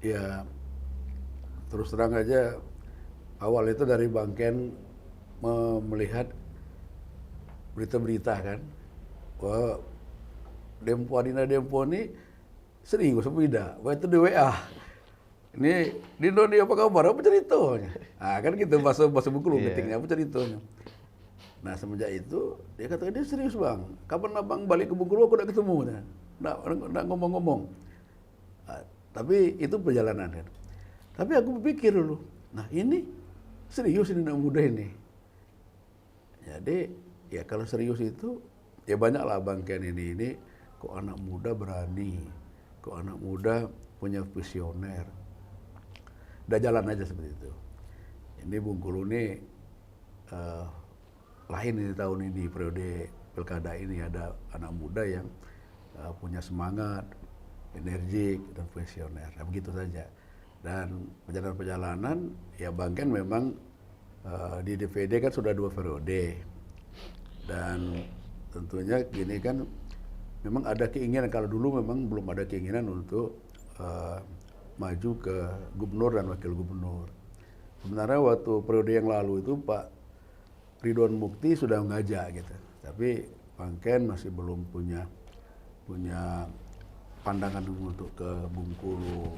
Ya, terus terang aja, awal itu dari Bang Ken melihat berita-berita kan, bahwa Dempo Adina Dempo ini serius apa tidak? Wah itu di WA. Ini Dino nih apa kabar? Apa ceritanya? Ah kan gitu bahasa buku lu Iya. meetingnya apa ceritanya? Nah semenjak itu dia kata dia serius bang. Kapan abang balik ke Bengkulu aku udah ketemu. Nggak ngomong-ngomong. Ah, tapi itu perjalanan kan. Tapi aku berpikir dulu. Nah ini serius ini anak muda ini. Jadi ya kalau serius itu ya banyak lah Bang Ken ini kok anak muda berani, kok anak muda punya visioner. Udah jalan aja seperti itu. Ini Bengkulu ini eh, lain ini tahun ini periode pilkada ini ada anak muda yang punya semangat, energik dan visioner. Nah, begitu saja. Dan perjalanan-perjalanan ya Bang Ken memang di DPD kan sudah 2 periode. Dan tentunya gini kan memang ada keinginan, kalau dulu memang belum ada keinginan untuk maju ke gubernur dan wakil gubernur. Sebenarnya waktu periode yang lalu itu Pak Ridwan Mukti sudah mengajak gitu, tapi Bang Ken masih belum punya pandangan untuk ke Bengkulu,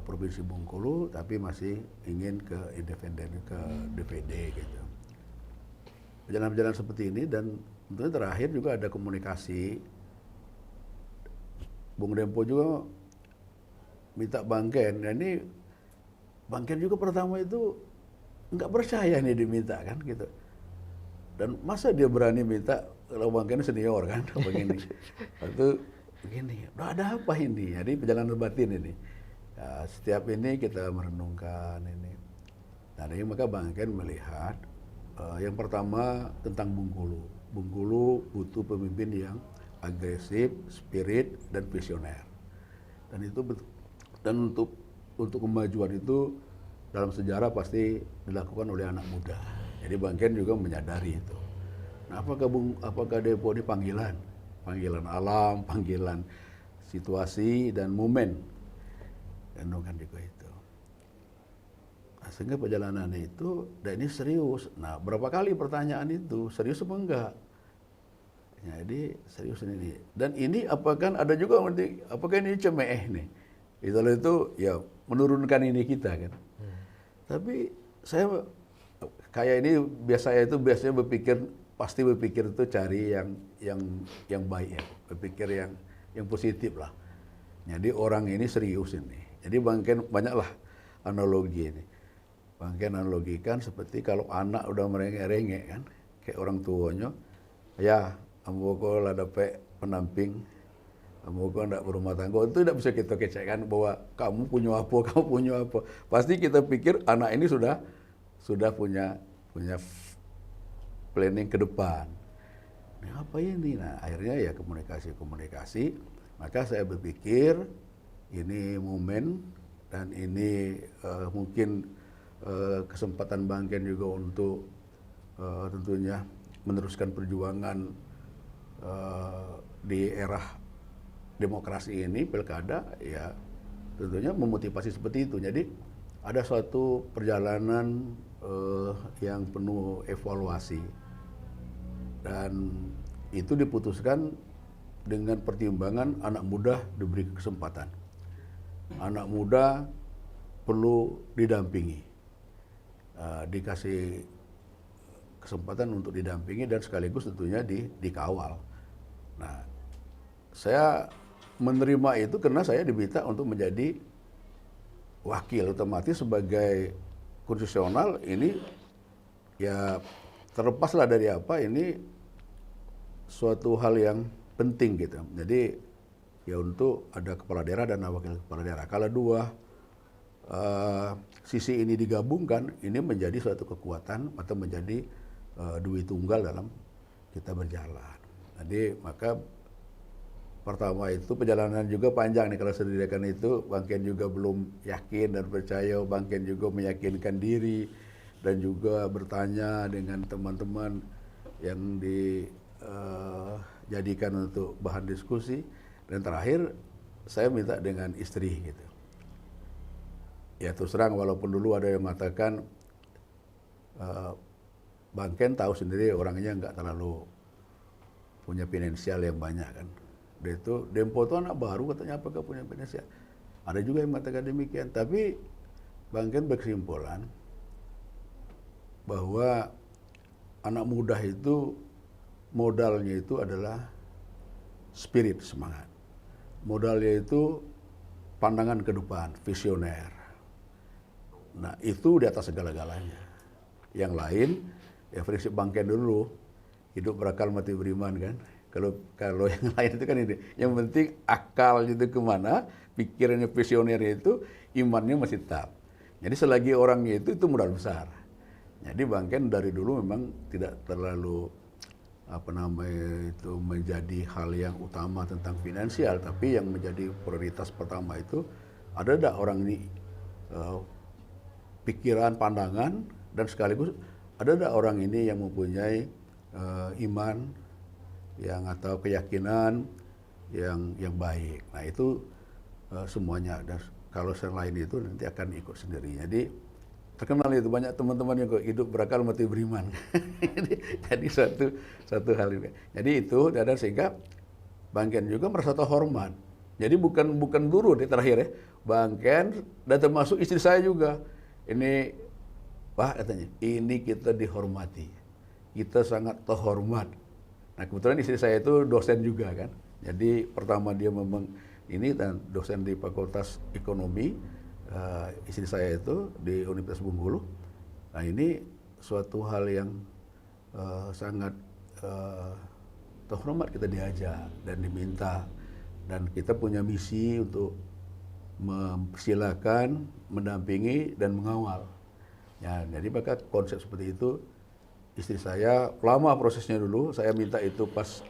provinsi Bengkulu, tapi masih ingin ke independen, ke DPD gitu. Perjalanan-perjalanan seperti ini dan tentunya terakhir juga ada komunikasi. Bung Dempo juga minta Bang Ken. Nah ini Bang Ken juga pertama itu nggak percaya nih diminta kan gitu. Dan masa dia berani minta kalau Bang Ken senior kan begini. Waktu begini, udah ada apa ini? Jadi perjalanan batin ini. Ya, setiap ini kita merenungkan ini. Nah, ini maka Bang Ken melihat yang pertama tentang Bengkulu. Bengkulu butuh pemimpin yang agresif, spirit dan visioner. Dan itu dan untuk kemajuan itu dalam sejarah pasti dilakukan oleh anak muda. Jadi Bang Ken juga menyadari itu. Nah, apakah Depo ini panggilan? Panggilan alam, panggilan situasi dan momen. Renungan juga itu. Nah, sehingga perjalanan itu, dan ini serius. Nah, berapa kali pertanyaan itu, serius apa enggak? Jadi serius ini. Dan ini apakah ada juga apakah ini cemeh nih? Itu ya menurunkan ini kita kan. Tapi saya kayak ini biasanya pasti berpikir itu cari yang baik ya, berpikir yang positif lah. Jadi orang ini serius ini. Jadi Bang Ken banyaklah analogi ini. Bang Ken analogikan seperti kalau anak udah merengek-rengek kan, kayak orang tuanya, ya ambo lah dapat pendamping, ambo ndak berumah tangga, itu tidak bisa kita kecekkan bahwa kamu punya apa. Pasti kita pikir anak ini sudah punya planning ke depan. Nah, apa ini? Nah, akhirnya ya komunikasi. Maka saya berpikir ini momen dan ini mungkin kesempatan Bang Ken juga untuk tentunya meneruskan perjuangan di era demokrasi ini, pilkada, ya tentunya memotivasi seperti itu. Jadi ada suatu perjalanan yang penuh evaluasi dan itu diputuskan dengan pertimbangan anak muda diberi kesempatan. Anak muda perlu didampingi, dikasih kesempatan untuk didampingi dan sekaligus tentunya dikawal. Nah, saya menerima itu karena saya diminta untuk menjadi wakil, otomatis sebagai konstitusional ini ya terlepaslah dari apa ini suatu hal yang penting gitu. Jadi ya untuk ada kepala daerah dan wakil kepala daerah. Kalau dua sisi ini digabungkan, ini menjadi suatu kekuatan atau menjadi duit tunggal dalam kita berjalan. Jadi maka pertama itu perjalanan juga panjang nih kalau sendirikan itu. Bang Ken juga belum yakin dan percaya, Bang Ken juga meyakinkan diri dan juga bertanya dengan teman-teman yang dijadikan untuk bahan diskusi. Dan terakhir saya minta dengan istri gitu. ya terus terang walaupun dulu ada yang mengatakan Bang Ken tahu sendiri orangnya nggak terlalu punya finansial yang banyak kan. Dia itu Dempo itu anak baru katanya apakah punya finansial. Ada juga yang mengatakan demikian. Tapi Bang Ken berkesimpulan bahwa anak muda itu modalnya itu adalah spirit, semangat. Modalnya itu pandangan ke depan, visioner. Nah itu di atas segala-galanya. Yang lain, ya prinsip Bang Ken dulu, hidup berakal mati beriman kan. Kalau yang lain itu kan ini, yang penting akal itu kemana, pikirannya visionernya itu, imannya masih tetap. Jadi selagi orangnya itu modal besar. Jadi Bang Ken dari dulu memang tidak terlalu itu menjadi hal yang utama tentang finansial, tapi yang menjadi prioritas pertama itu ada enggak orang ini pikiran, pandangan, dan sekaligus ada enggak orang ini yang mempunyai iman yang atau keyakinan yang baik. Nah itu semuanya, dan kalau selain itu nanti akan ikut sendiri. Jadi terkenal itu banyak teman-teman yang hidup berakal mati beriman. Jadi satu hal juga. Jadi itu, dan sehingga Bang Ken juga merasa terhormat. Jadi bukan guru di terakhir ya, Bang Ken dan termasuk istri saya juga. Ini Pak katanya, ini kita dihormati, kita sangat terhormat. Nah kebetulan istri saya itu dosen juga kan. Jadi pertama dia memang ini dan dosen di Fakultas Ekonomi, istri saya itu di Universitas Bengkulu. Nah ini suatu hal yang sangat terhormat, kita diajak dan diminta, dan kita punya misi untuk mempersilakan, mendampingi dan mengawal. Ya, jadi maka konsep seperti itu istri saya lama prosesnya dulu. Saya minta itu pas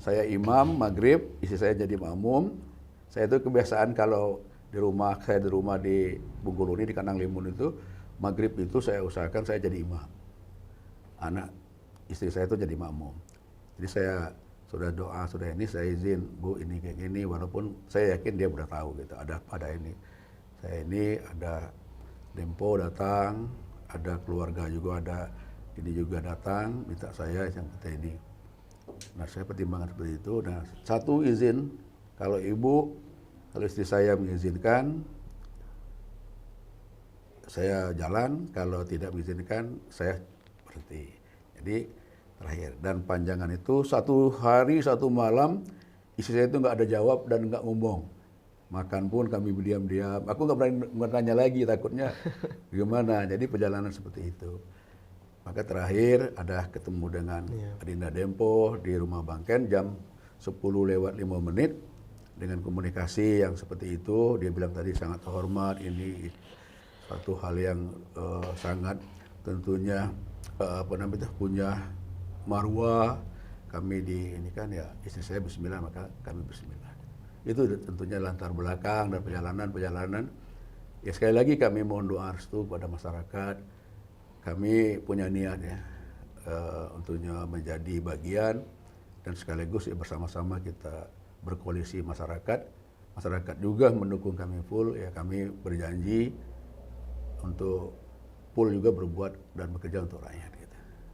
saya imam maghrib, istri saya jadi makmum. Saya itu kebiasaan kalau di rumah di Bengkulu ini di Kandang Limun itu maghrib itu saya usahakan saya jadi imam. Anak istri saya itu jadi makmum. Jadi saya sudah doa, sudah ini saya izin, Bu ini kayak gini, walaupun saya yakin dia udah tahu gitu, ada ini. Saya ini ada Dempo datang, ada keluarga juga, ada ini juga datang, minta saya yang kata ini. Nah saya pertimbangkan seperti itu. Nah satu izin, kalau istri saya mengizinkan, saya jalan, kalau tidak mengizinkan, saya berhenti. Jadi terakhir, dan panjangan itu 1 hari 1 malam, istri saya itu nggak ada jawab dan nggak ngomong. Makan pun kami berdiam-diam. Aku nggak berani bertanya lagi, takutnya gimana. Jadi perjalanan seperti itu. Maka terakhir ada ketemu dengan Adinda Dempo di rumah Bang Ken jam 10:05 dengan komunikasi yang seperti itu. Dia bilang tadi sangat terhormat, ini suatu hal yang sangat tentunya punya marwah. Kami ini kan ya, istri saya bismillah maka kami bismillah. Itu tentunya latar belakang dan perjalanan. Ya sekali lagi kami mohon doa restu kepada masyarakat. Kami punya niat ya untuknya menjadi bagian dan sekaligus ya bersama-sama kita berkoalisi masyarakat. Masyarakat juga mendukung kami full, ya kami berjanji untuk full juga berbuat dan bekerja untuk rakyat.